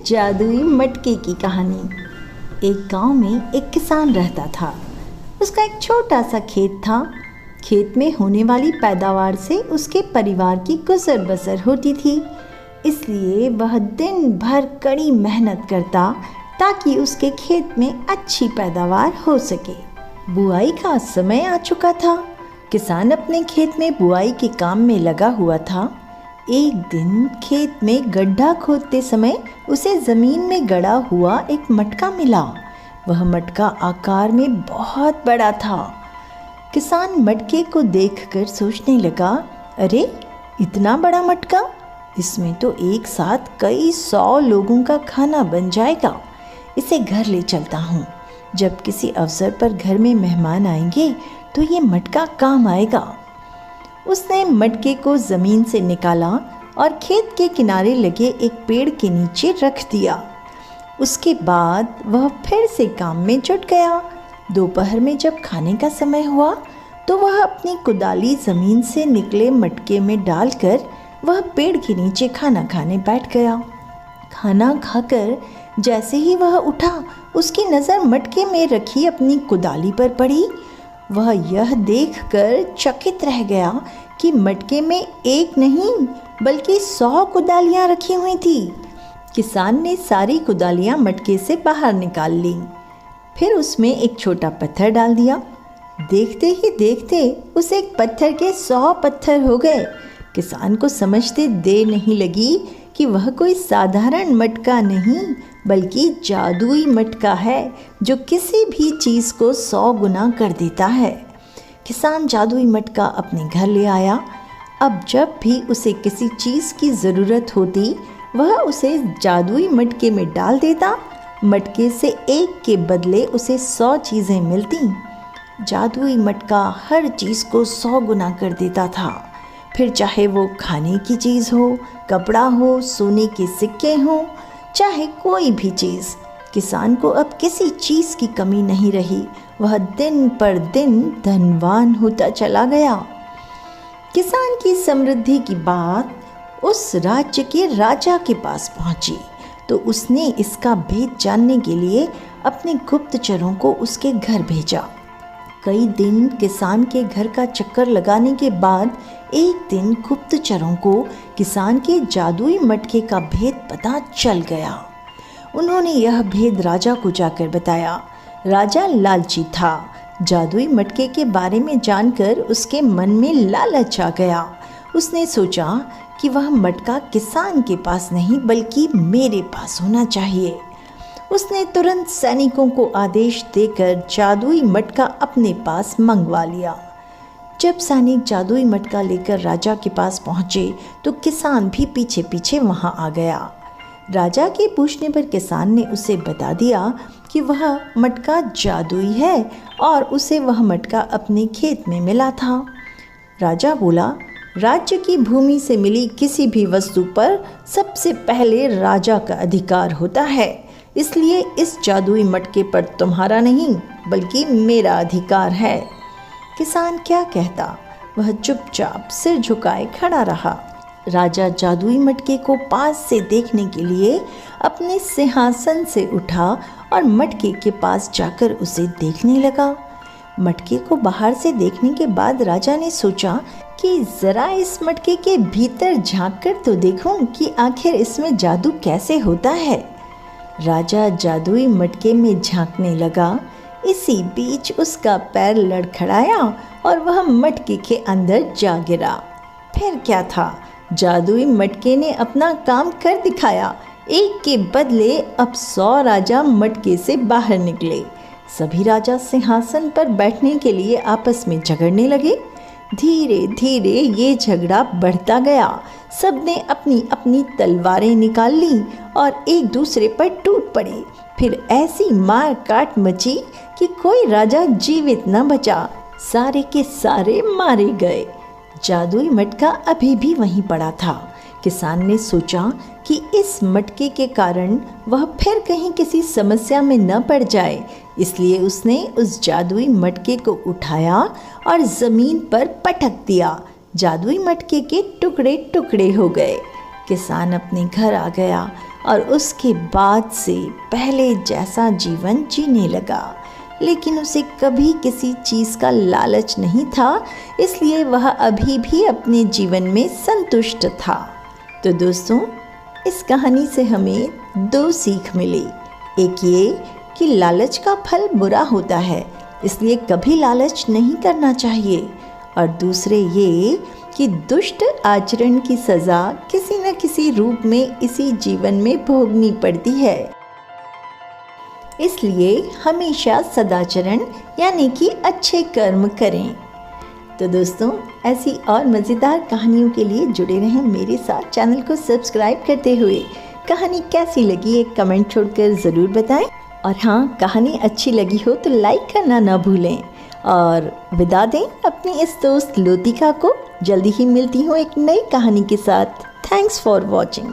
जादुई मटके की कहानी। एक गांव में एक किसान रहता था। उसका एक छोटा सा खेत था। खेत में होने वाली पैदावार से उसके परिवार की गुजर बसर होती थी, इसलिए वह दिन भर कड़ी मेहनत करता ताकि उसके खेत में अच्छी पैदावार हो सके। बुआई का समय आ चुका था। किसान अपने खेत में बुआई के काम में लगा हुआ था। एक दिन खेत में गड्ढा खोदते समय उसे ज़मीन में गड़ा हुआ एक मटका मिला। वह मटका आकार में बहुत बड़ा था। किसान मटके को देखकर सोचने लगा, अरे इतना बड़ा मटका, इसमें तो एक साथ कई 100 लोगों का खाना बन जाएगा। इसे घर ले चलता हूँ। जब किसी अवसर पर घर में मेहमान आएंगे तो ये मटका काम आएगा। उसने मटके को ज़मीन से निकाला और खेत के किनारे लगे एक पेड़ के नीचे रख दिया। उसके बाद वह फिर से काम में जुट गया। दोपहर में जब खाने का समय हुआ तो वह अपनी कुदाली ज़मीन से निकले मटके में डालकर वह पेड़ के नीचे खाना खाने बैठ गया। खाना खाकर जैसे ही वह उठा, उसकी नज़र मटके में रखी अपनी कुदाली पर पड़ी। वह यह देखकर चकित रह गया कि मटके में एक नहीं बल्कि 100 कुदालियाँ रखी हुई थी। किसान ने सारी कुदालियाँ मटके से बाहर निकाल ली। फिर उसमें एक छोटा पत्थर डाल दिया। देखते ही देखते उस एक पत्थर के 100 पत्थर हो गए। किसान को समझते देर नहीं लगी कि वह कोई साधारण मटका नहीं बल्कि जादुई मटका है जो किसी भी चीज़ को 100 गुना कर देता है। किसान जादुई मटका अपने घर ले आया। अब जब भी उसे किसी चीज़ की ज़रूरत होती वह उसे जादुई मटके में डाल देता। मटके से एक के बदले उसे 100 चीज़ें मिलती। जादुई मटका हर चीज़ को 100 गुना कर देता था। फिर चाहे वो खाने की चीज़ हो, कपड़ा हो, सोने के सिक्के हों, चाहे कोई भी चीज़। किसान को अब किसी चीज़ की कमी नहीं रही। वह दिन पर दिन धनवान होता चला गया। किसान की समृद्धि की बात उस राज्य के राजा के पास पहुंची तो उसने इसका भेद जानने के लिए अपने गुप्तचरों को उसके घर भेजा। कई दिन किसान के घर का चक्कर लगाने के बाद एक दिन गुप्तचरों को किसान के जादुई मटके का भेद पता चल गया। उन्होंने यह भेद राजा को जाकर बताया। राजा लालची था। जादुई मटके के बारे में जानकर उसके मन में लालच आ गया। उसने सोचा कि वह मटका किसान के पास नहीं बल्कि मेरे पास होना चाहिए। उसने तुरंत सैनिकों को आदेश देकर जादुई मटका अपने पास मंगवा लिया। जब सैनिक जादुई मटका लेकर राजा के पास पहुँचे तो किसान भी पीछे पीछे वहाँ आ गया। राजा के पूछने पर किसान ने उसे बता दिया कि वह मटका जादुई है और उसे वह मटका अपने खेत में मिला था। राजा बोला, राज्य की भूमि से मिली किसी भी वस्तु पर सबसे पहले राजा का अधिकार होता है, इसलिए इस जादुई मटके पर तुम्हारा नहीं बल्कि मेरा अधिकार है। किसान क्या कहता, वह चुपचाप सिर झुकाए खड़ा रहा। राजा जादुई मटके को पास से देखने के लिए अपने सिंहासन से उठा और मटके के पास जाकर उसे देखने लगा। मटके को बाहर से देखने के बाद राजा ने सोचा कि ज़रा इस मटके के भीतर झांक कर तो देखूं कि आखिर इसमें जादू कैसे होता है। राजा जादुई मटके में झांकने लगा। इसी बीच उसका पैर लड़खड़ाया और वह मटके के अंदर जा गिरा। फिर क्या था, जादुई मटके ने अपना काम कर दिखाया। एक के बदले अब 100 राजा मटके से बाहर निकले। सभी राजा सिंहासन पर बैठने के लिए आपस में झगड़ने लगे। धीरे धीरे ये झगड़ा बढ़ता गया। सबने अपनी अपनी तलवारें निकाल ली और एक दूसरे पर टूट पड़े। फिर ऐसी मार काट मची कि कोई राजा जीवित न बचा। सारे के सारे मारे गए। जादुई मटका अभी भी वहीं पड़ा था। किसान ने सोचा कि इस मटके के कारण वह फिर कहीं किसी समस्या में न पड़ जाए, इसलिए उसने उस जादुई मटके को उठाया और ज़मीन पर पटक दिया। जादुई मटके के टुकड़े टुकड़े हो गए। किसान अपने घर आ गया और उसके बाद से पहले जैसा जीवन जीने लगा। लेकिन उसे कभी किसी चीज़ का लालच नहीं था, इसलिए वह अभी भी अपने जीवन में संतुष्ट था। तो दोस्तों, इस कहानी से हमें 2 सीख मिली। एक ये कि लालच का फल बुरा होता है, इसलिए कभी लालच नहीं करना चाहिए। और दूसरे ये कि दुष्ट आचरण की सज़ा किसी न किसी रूप में इसी जीवन में भोगनी पड़ती है। इसलिए हमेशा सदाचरण यानी कि अच्छे कर्म करें। तो दोस्तों, ऐसी और मज़ेदार कहानियों के लिए जुड़े रहें मेरे साथ। चैनल को सब्सक्राइब करते हुए कहानी कैसी लगी एक कमेंट छोड़कर ज़रूर बताएं। और हाँ, कहानी अच्छी लगी हो तो लाइक करना ना भूलें। और विदा दें अपनी इस दोस्त लोतिका को। जल्दी ही मिलती हूँ एक नई कहानी के साथ। Thanks for watching.